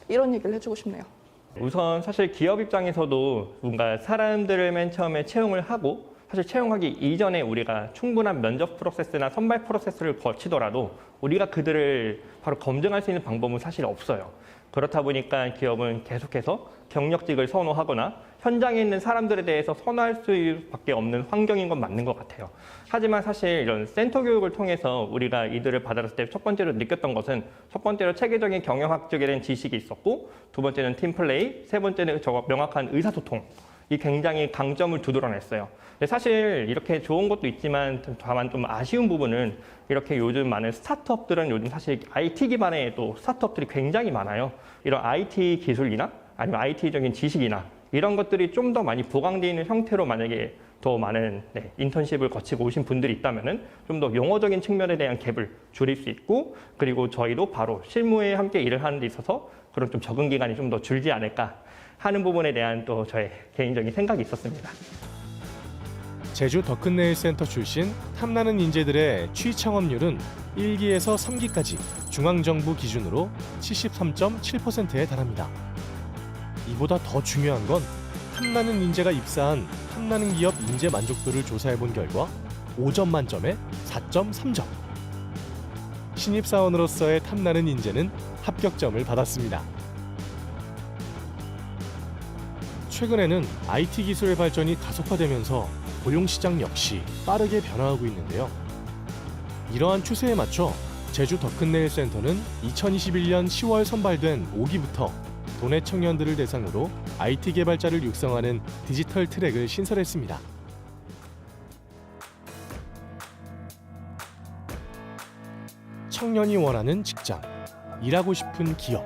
이런 얘기를 해주고 싶네요. 우선 사실 기업 입장에서도 뭔가 사람들을 맨 처음에 채용을 하고 사실 채용하기 이전에 우리가 충분한 면접 프로세스나 선발 프로세스를 거치더라도 우리가 그들을 바로 검증할 수 있는 방법은 사실 없어요. 그렇다 보니까 기업은 계속해서 경력직을 선호하거나 현장에 있는 사람들에 대해서 선호할 수밖에 없는 환경인 건 맞는 것 같아요. 하지만 사실 이런 센터 교육을 통해서 우리가 이들을 받아들였을 때 첫 번째로 느꼈던 것은 첫 번째로 체계적인 경영학적에 대한 지식이 있었고 두 번째는 팀플레이, 세 번째는 명확한 의사소통. 이 굉장히 강점을 두드러냈어요. 근데 사실 이렇게 좋은 것도 있지만 다만 좀 아쉬운 부분은 이렇게 요즘 많은 스타트업들은 요즘 사실 IT 기반의 또 스타트업들이 굉장히 많아요. 이런 IT 기술이나 아니면 IT적인 지식이나 이런 것들이 좀 더 많이 보강되어 있는 형태로 만약에 더 많은 인턴십을 거치고 오신 분들이 있다면은 좀 더 용어적인 측면에 대한 갭을 줄일 수 있고 그리고 저희도 바로 실무에 함께 일을 하는 데 있어서 그런 좀 적응 기간이 좀 더 줄지 않을까 하는 부분에 대한 또 저의 개인적인 생각이 있었습니다. 제주 더큰네일 센터 출신 탐나는 인재들의 취창업률은 1기에서 3기까지 중앙정부 기준으로 73.7%에 달합니다. 이보다 더 중요한 건 탐나는 인재가 입사한 탐나는 기업 인재 만족도를 조사해본 결과 5점 만점에 4.3점. 신입사원으로서의 탐나는 인재는 합격점을 받았습니다. 최근에는 IT 기술의 발전이 가속화되면서 고용시장 역시 빠르게 변화하고 있는데요. 이러한 추세에 맞춰 제주 더큰네일 센터는 2021년 10월 선발된 5기부터 도내 청년들을 대상으로 IT 개발자를 육성하는 디지털 트랙을 신설했습니다. 청년이 원하는 직장, 일하고 싶은 기업,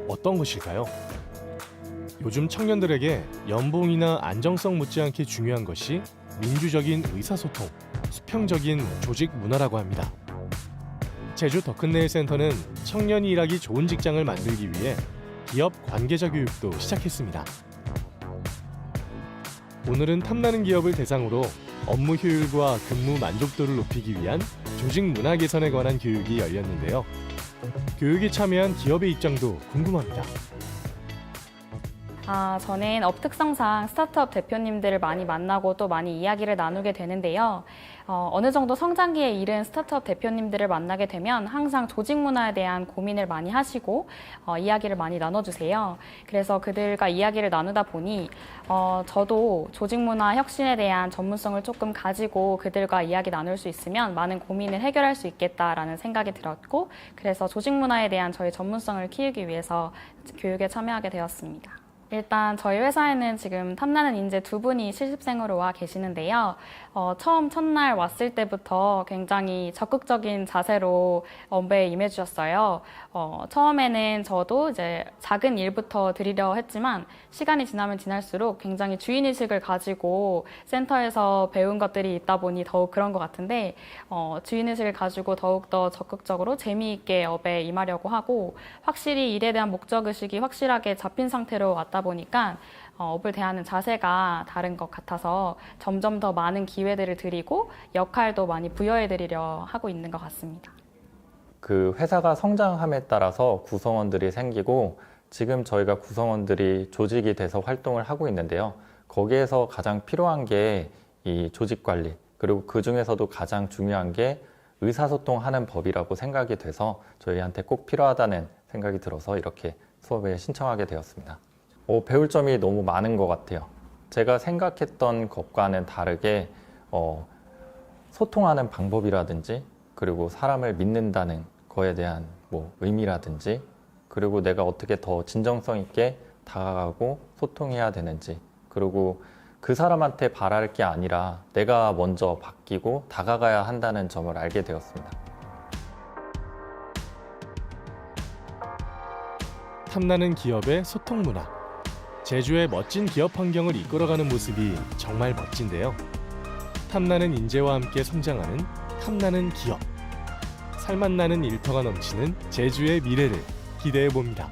어떤 것일까요? 요즘 청년들에게 연봉이나 안정성 못지않게 중요한 것이 민주적인 의사소통, 수평적인 조직 문화라고 합니다. 제주 더큰네일 센터는 청년이 일하기 좋은 직장을 만들기 위해 기업 관계자 교육도 시작했습니다. 오늘은 탐나는 기업을 대상으로 업무 효율과 근무 만족도를 높이기 위한 조직 문화 개선에 관한 교육이 열렸는데요. 교육에 참여한 기업의 입장도 궁금합니다. 저는 업 특성상 스타트업 대표님들을 많이 만나고 또 많이 이야기를 나누게 되는데요. 어느 정도 성장기에 이른 스타트업 대표님들을 만나게 되면 항상 조직 문화에 대한 고민을 많이 하시고 이야기를 많이 나눠주세요. 그래서 그들과 이야기를 나누다 보니 저도 조직 문화 혁신에 대한 전문성을 조금 가지고 그들과 이야기 나눌 수 있으면 많은 고민을 해결할 수 있겠다라는 생각이 들었고 그래서 조직 문화에 대한 저희 전문성을 키우기 위해서 교육에 참여하게 되었습니다. 일단 저희 회사에는 지금 탐나는 인재 2분이 실습생으로 와 계시는데요. 처음 첫날 왔을 때부터 굉장히 적극적인 자세로 업무에 임해주셨어요. 처음에는 저도 이제 작은 일부터 드리려 했지만 시간이 지나면 지날수록 굉장히 주인의식을 가지고 센터에서 배운 것들이 있다 보니 더욱 그런 것 같은데 주인의식을 가지고 더욱더 적극적으로 재미있게 업에 임하려고 하고 확실히 일에 대한 목적의식이 확실하게 잡힌 상태로 왔다 보니까 업을 대하는 자세가 다른 것 같아서 점점 더 많은 기회들을 드리고 역할도 많이 부여해 드리려 하고 있는 것 같습니다. 그 회사가 성장함에 따라서 구성원들이 생기고 지금 저희가 구성원들이 조직이 돼서 활동을 하고 있는데요. 거기에서 가장 필요한 게 이 조직 관리, 그리고 그 중에서도 가장 중요한 게 의사소통하는 법이라고 생각이 돼서 저희한테 꼭 필요하다는 생각이 들어서 이렇게 수업에 신청하게 되었습니다. 배울 점이 너무 많은 것 같아요. 제가 생각했던 것과는 다르게 소통하는 방법이라든지 그리고 사람을 믿는다는 거에 대한 의미라든지 그리고 내가 어떻게 더 진정성 있게 다가가고 소통해야 되는지 그리고 그 사람한테 바랄 게 아니라 내가 먼저 바뀌고 다가가야 한다는 점을 알게 되었습니다. 탐나는 기업의 소통 문화. 제주의 멋진 기업 환경을 이끌어가는 모습이 정말 멋진데요. 탐나는 인재와 함께 성장하는 탐나는 기업. 살맛나는 일터가 넘치는 제주의 미래를 기대해 봅니다.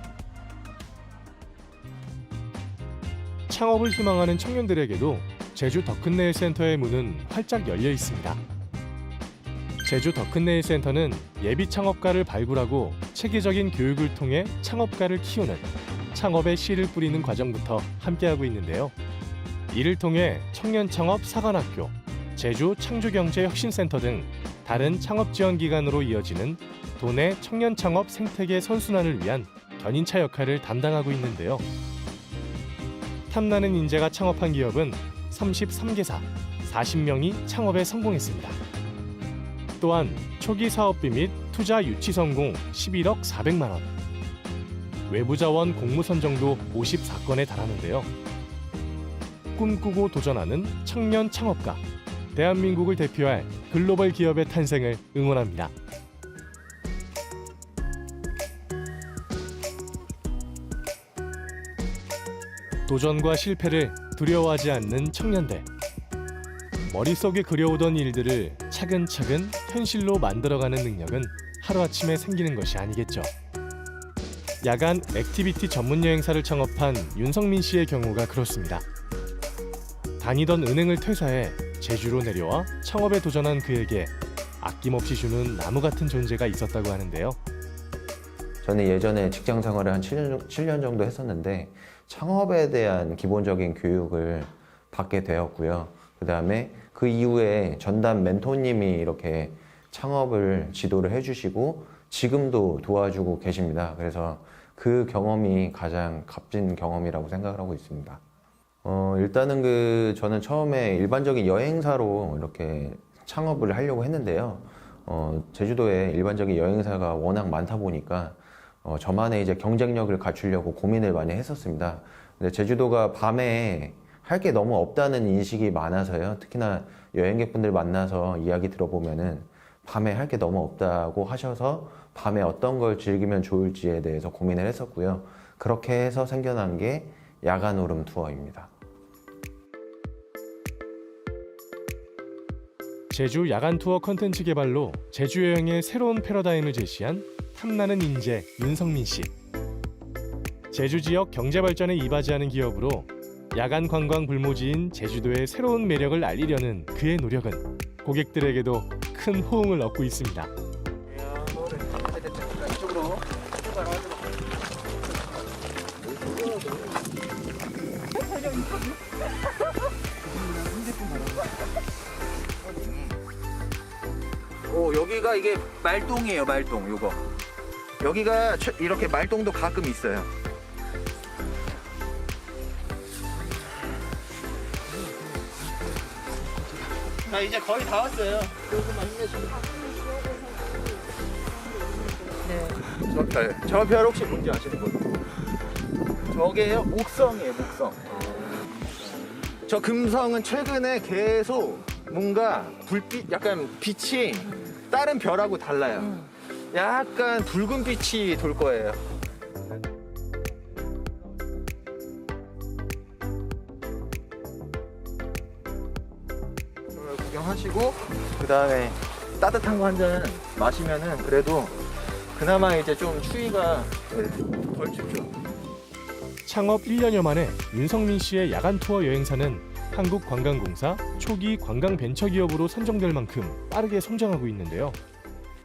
창업을 희망하는 청년들에게도 제주 더큰네일 센터의 문은 활짝 열려 있습니다. 제주 더큰네일 센터는 예비 창업가를 발굴하고 체계적인 교육을 통해 창업가를 키우는 창업의 씨를 뿌리는 과정부터 함께하고 있는데요. 이를 통해 청년 창업 사관학교, 제주 창조경제혁신센터 등 다른 창업 지원 기관으로 이어지는 도내 청년 창업 생태계 선순환을 위한 견인차 역할을 담당하고 있는데요. 탐나는 인재가 창업한 기업은 33개사 40명이 창업에 성공했습니다. 또한 초기 사업비 및 투자 유치 성공 11억 400만 원, 외부 자원 공모 선정도 54건에 달하는데요. 꿈꾸고 도전하는 청년 창업가, 대한민국을 대표할 글로벌 기업의 탄생을 응원합니다. 도전과 실패를 두려워하지 않는 청년들. 머릿속에 그려오던 일들을 차근차근 현실로 만들어가는 능력은 하루아침에 생기는 것이 아니겠죠. 야간 액티비티 전문 여행사를 창업한 윤성민 씨의 경우가 그렇습니다. 다니던 은행을 퇴사해 제주로 내려와 창업에 도전한 그에게 아낌없이 주는 나무 같은 존재가 있었다고 하는데요. 저는 예전에 직장 생활을 한 7년 정도 했었는데 창업에 대한 기본적인 교육을 받게 되었고요. 그다음에 그 이후에 전담 멘토님이 이렇게 창업을 지도를 해주시고 지금도 도와주고 계십니다. 그래서 그 경험이 가장 값진 경험이라고 생각을 하고 있습니다. 일단은 저는 처음에 일반적인 여행사로 이렇게 창업을 하려고 했는데요. 제주도에 일반적인 여행사가 워낙 많다 보니까 저만의 이제 경쟁력을 갖추려고 고민을 많이 했었습니다. 근데 제주도가 밤에 할 게 너무 없다는 인식이 많아서요. 특히나 여행객분들 만나서 이야기 들어보면은 밤에 할 게 너무 없다고 하셔서 밤에 어떤 걸 즐기면 좋을지에 대해서 고민을 했었고요. 그렇게 해서 생겨난 게 야간 오름 투어입니다. 제주 야간 투어 컨텐츠 개발로 제주 여행의 새로운 패러다임을 제시한 탐나는 인재 윤성민 씨. 제주 지역 경제 발전에 이바지하는 기업으로 야간 관광 불모지인 제주도의 새로운 매력을 알리려는 그의 노력은 고객들에게도 큰 호응을 얻고 있습니다. 여기가 이게 말똥이에요, 말똥. 요거 여기가 이렇게 말똥도 가끔 있어요. 자, 이제 거의 다 왔어요. 네. 저 별 혹시 뭔지 아시는 분? 저게요, 목성이에요, 목성. 저 금성은 최근에 계속 뭔가 불빛, 약간 빛이 다른 별하고 달라요. 약간 붉은 빛이 돌 거예요. 구경하시고 그 다음에 따뜻한 거 한 잔 마시면은 그래도 그나마 이제 좀 추위가 덜 춥죠. 창업 1년여 만에 윤성민 씨의 야간 투어 여행사는 한국관광공사 초기 관광벤처기업으로 선정될 만큼 빠르게 성장하고 있는데요.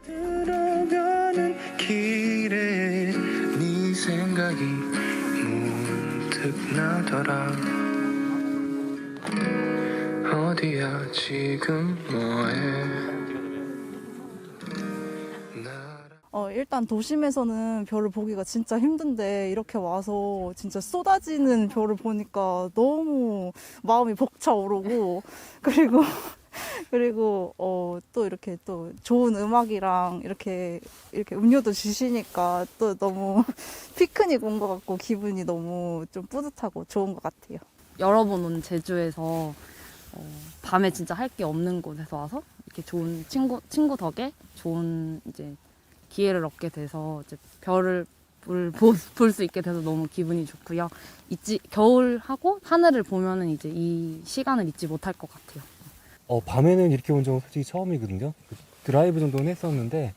들어가는 길에 네 생각이 문득 나더라. 어디야 지금 뭐해. 일단 도심에서는 별을 보기가 진짜 힘든데 이렇게 와서 진짜 쏟아지는 별을 보니까 너무 마음이 벅차오르고 그리고 또 이렇게 또 좋은 음악이랑 이렇게 음료도 주시니까 또 너무 피크닉 온 것 같고 기분이 너무 좀 뿌듯하고 좋은 것 같아요. 여러 번 온 제주에서 밤에 진짜 할 게 없는 곳에서 와서 이렇게 좋은 친구 덕에 좋은 이제 기회를 얻게 돼서 이제 별을 볼 수 있게 돼서 너무 기분이 좋고요. 겨울하고 하늘을 보면은 이제 이 시간을 잊지 못할 것 같아요. 밤에는 이렇게 온 적은 솔직히 처음이거든요. 드라이브 정도는 했었는데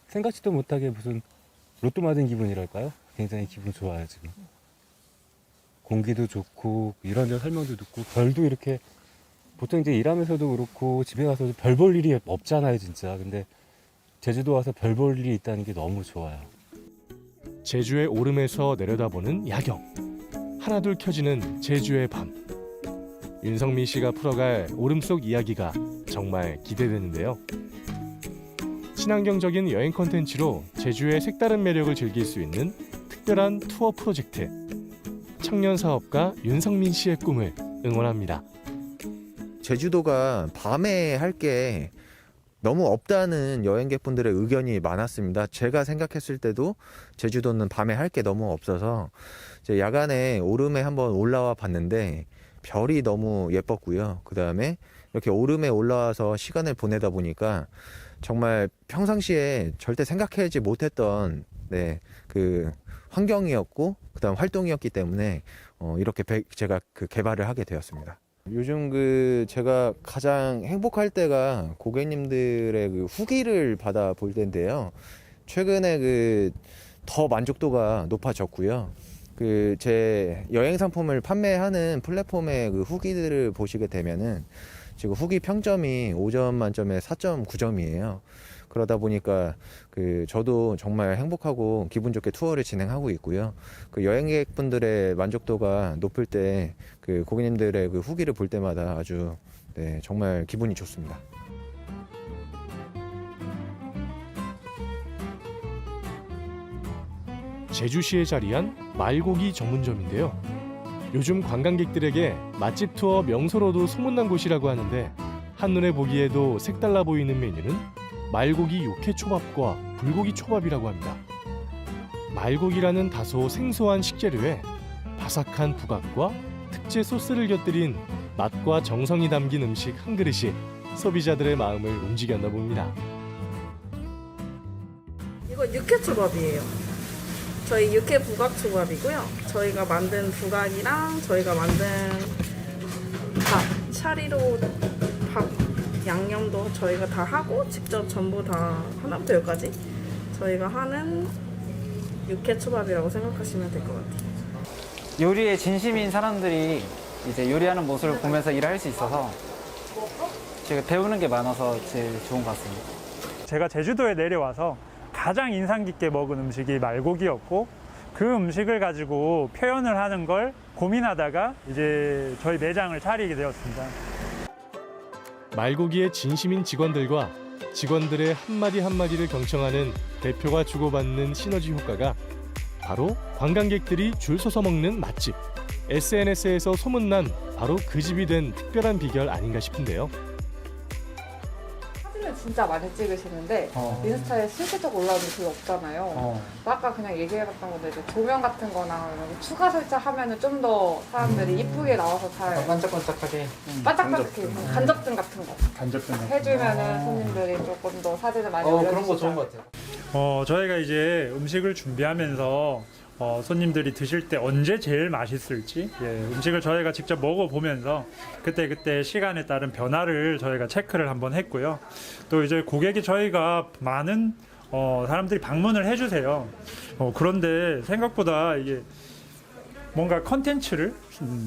생각지도 못하게 무슨 로또 맞은 기분이랄까요? 굉장히 기분 좋아요 지금. 공기도 좋고 이런저런 설명도 듣고 별도 이렇게 보통 이제 일하면서도 그렇고 집에 가서도 별 볼 일이 없잖아요 진짜. 근데 제주도 와서 별 볼 일이 있다는 게 너무 좋아요. 제주의 오름에서 내려다보는 야경. 하나둘 켜지는 제주의 밤. 윤성민 씨가 풀어갈 오름 속 이야기가 정말 기대되는데요. 친환경적인 여행 콘텐츠로 제주의 색다른 매력을 즐길 수 있는 특별한 투어 프로젝트. 청년 사업가 윤성민 씨의 꿈을 응원합니다. 제주도가 밤에 할 게 너무 없다는 여행객분들의 의견이 많았습니다. 제가 생각했을 때도 제주도는 밤에 할 게 너무 없어서 이제 야간에 오름에 한번 올라와 봤는데 별이 너무 예뻤고요. 그 다음에 이렇게 오름에 올라와서 시간을 보내다 보니까 정말 평상시에 절대 생각하지 못했던 그 환경이었고 그 다음 활동이었기 때문에 이렇게 제가 그 개발을 하게 되었습니다. 요즘 제가 가장 행복할 때가 고객님들의 그 후기를 받아 볼 때인데요. 최근에 더 만족도가 높아졌고요. 제 여행 상품을 판매하는 플랫폼의 그 후기들을 보시게 되면은 지금 후기 평점이 5점 만점에 4.9점이에요. 그러다 보니까 저도 정말 행복하고 기분 좋게 투어를 진행하고 있고요. 여행객분들의 만족도가 높을 때 고객님들의 후기를 볼 때마다 아주 정말 기분이 좋습니다. 제주시에 자리한 말고기 전문점인데요. 요즘 관광객들에게 맛집 투어 명소로도 소문난 곳이라고 하는데 한눈에 보기에도 색달라 보이는 메뉴는 말고기 육회 초밥과 불고기 초밥이라고 합니다. 말고기라는 다소 생소한 식재료에 바삭한 부각과 특제 소스를 곁들인 맛과 정성이 담긴 음식 한 그릇이 소비자들의 마음을 움직였나 봅니다. 이거 육회 초밥이에요. 저희 육회 부각 초밥이고요. 저희가 만든 부각이랑 저희가 만든 밥, 차리로 밥 양념도 저희가 다 하고 직접 전부 다 하나부터 열까지 저희가 하는 육회 초밥이라고 생각하시면 될 것 같아요. 요리에 진심인 사람들이 이제 요리하는 모습을 보면서 일을 할 수 있어서 제가 배우는 게 많아서 제일 좋은 것 같습니다. 제가 제주도에 내려와서 가장 인상 깊게 먹은 음식이 말고기였고 그 음식을 가지고 표현을 하는 걸 고민하다가 이제 저희 매장을 차리게 되었습니다. 말고기의 진심인 직원들과 직원들의 한마디 한마디를 경청하는 대표가 주고받는 시너지 효과가 바로 관광객들이 줄 서서 먹는 맛집. SNS에서 소문난 바로 그 집이 된 특별한 비결 아닌가 싶은데요. 사진을 진짜 많이 찍으시는데 인스타에 실질적으로 올라오는 게 별로 없잖아요. 아까 그냥 얘기해봤던 건데 이제 조명 같은 거나 추가 설치하면 좀 더 사람들이 이쁘게 나와서 잘 반짝반짝하게 반짝반짝하게 간접등 같은 거 해주면은 손님들이 조금 더 사진을 많이 올려주시죠. 그런 거 좋은 것 같아요. 저희가 이제 음식을 준비하면서 손님들이 드실 때 언제 제일 맛있을지 음식을 저희가 직접 먹어보면서 그때 시간에 따른 변화를 저희가 체크를 한번 했고요. 또 이제 고객이 저희가 많은 사람들이 방문을 해주세요. 그런데 생각보다 이게 뭔가 컨텐츠를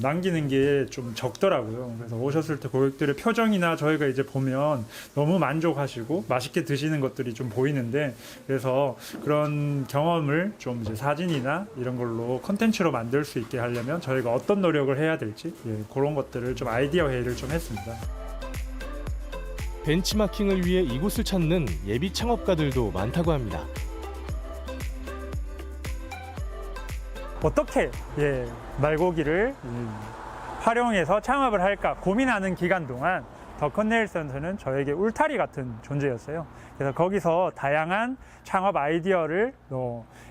남기는 게 좀 적더라고요. 그래서 오셨을 때 고객들의 표정이나 저희가 이제 보면 너무 만족하시고 맛있게 드시는 것들이 좀 보이는데, 그래서 그런 경험을 좀 이제 사진이나 이런 걸로 컨텐츠로 만들 수 있게 하려면 저희가 어떤 노력을 해야 될지, 그런 것들을 좀 아이디어 회의를 좀 했습니다. 벤치마킹을 위해 이곳을 찾는 예비 창업가들도 많다고 합니다. 어떻게 말고기를 활용해서 창업을 할까 고민하는 기간 동안 더컷네일센터는 저에게 울타리 같은 존재였어요. 그래서 거기서 다양한 창업 아이디어를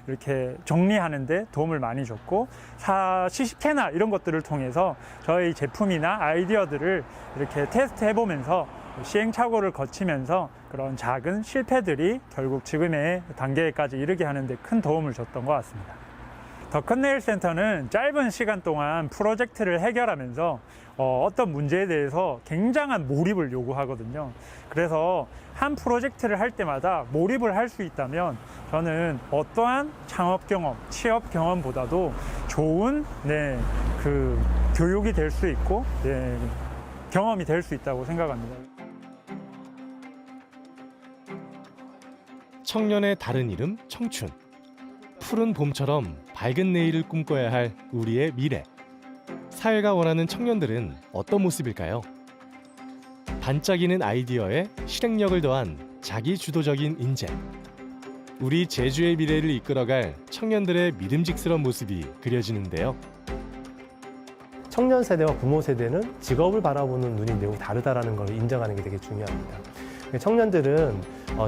이렇게 정리하는 데 도움을 많이 줬고, 시식회나 이런 것들을 통해서 저희 제품이나 아이디어들을 이렇게 테스트해보면서 시행착오를 거치면서 그런 작은 실패들이 결국 지금의 단계까지 이르게 하는 데 큰 도움을 줬던 것 같습니다. 더컷네일센터는 짧은 시간 동안 프로젝트를 해결하면서 어떤 문제에 대해서 굉장한 몰입을 요구하거든요. 그래서 한 프로젝트를 할 때마다 몰입을 할 수 있다면 저는 어떠한 창업 경험, 취업 경험보다도 좋은 그 교육이 될 수 있고 경험이 될 수 있다고 생각합니다. 청년의 다른 이름 청춘. 푸른 봄처럼 밝은 내일을 꿈꿔야 할 우리의 미래. 사회가 원하는 청년들은 어떤 모습일까요? 반짝이는 아이디어에 실행력을 더한 자기 주도적인 인재. 우리 제주의 미래를 이끌어갈 청년들의 믿음직스러운 모습이 그려지는데요. 청년 세대와 부모 세대는 직업을 바라보는 눈이 매우 다르다는 걸 인정하는 게 되게 중요합니다. 청년들은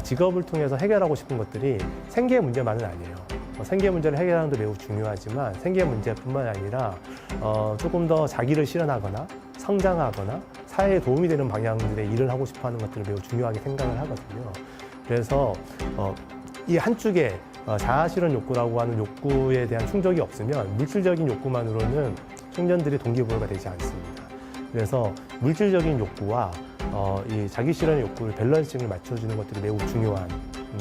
직업을 통해서 해결하고 싶은 것들이 생계의 문제만은 아니에요. 생계 문제를 해결하는 것도 매우 중요하지만 생계 문제뿐만 아니라 조금 더 자기를 실현하거나 성장하거나 사회에 도움이 되는 방향들의 일을 하고 싶어하는 것들을 매우 중요하게 생각을 하거든요. 그래서 이 한쪽에 자아실현 욕구라고 하는 욕구에 대한 충족이 없으면 물질적인 욕구만으로는 청년들이 동기부여가 되지 않습니다. 그래서 물질적인 욕구와 이 자기 실현의 욕구를 밸런싱을 맞춰주는 것들이 매우 중요한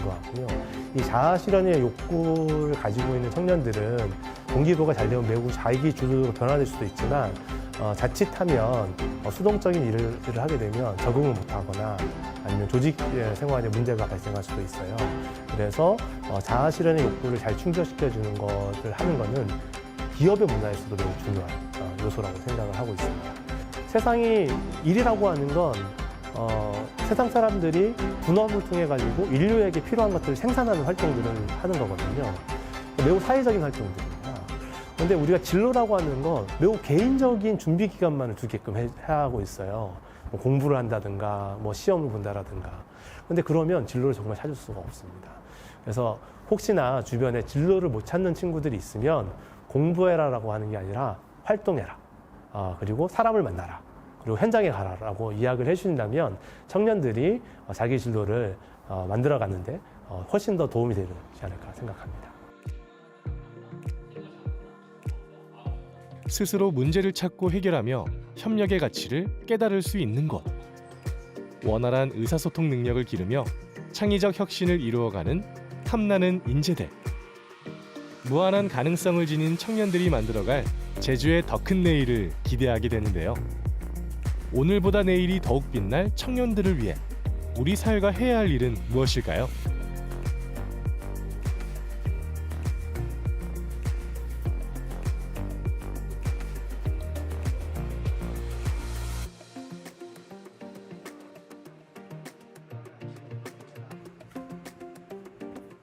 것 같고요. 이 자아 실현의 욕구를 가지고 있는 청년들은 동기부여가 잘 되면 매우 자기 주도적으로 변화될 수도 있지만 자칫하면 수동적인 일을 하게 되면 적응을 못하거나 아니면 조직 생활에 문제가 발생할 수도 있어요. 그래서 자아 실현의 욕구를 잘 충족시켜주는 것을 하는 것은 기업의 문화에서도 매우 중요한 요소라고 생각을 하고 있습니다. 세상이 일이라고 하는 건 세상 사람들이 분업을 통해 가지고 인류에게 필요한 것들을 생산하는 활동들을 하는 거거든요. 매우 사회적인 활동들입니다. 그런데 우리가 진로라고 하는 건 매우 개인적인 준비 기간만을 두게끔 해야 하고 있어요. 뭐 공부를 한다든가, 뭐 시험을 본다라든가. 그런데 그러면 진로를 정말 찾을 수가 없습니다. 그래서 혹시나 주변에 진로를 못 찾는 친구들이 있으면 공부해라라고 하는 게 아니라 활동해라. 그리고 사람을 만나라. 그리고 현장에 가라라고 이야기를 해주신다면 청년들이 자기 진로를 만들어가는데 훨씬 더 도움이 되지 않을까 생각합니다. 스스로 문제를 찾고 해결하며 협력의 가치를 깨달을 수 있는 곳. 원활한 의사소통 능력을 기르며 창의적 혁신을 이루어가는 탐나는 인재들. 무한한 가능성을 지닌 청년들이 만들어갈 제주의 더 큰 내일을 기대하게 되는데요. 오늘보다 내일이 더욱 빛날 청년들을 위해 우리 사회가 해야 할 일은 무엇일까요?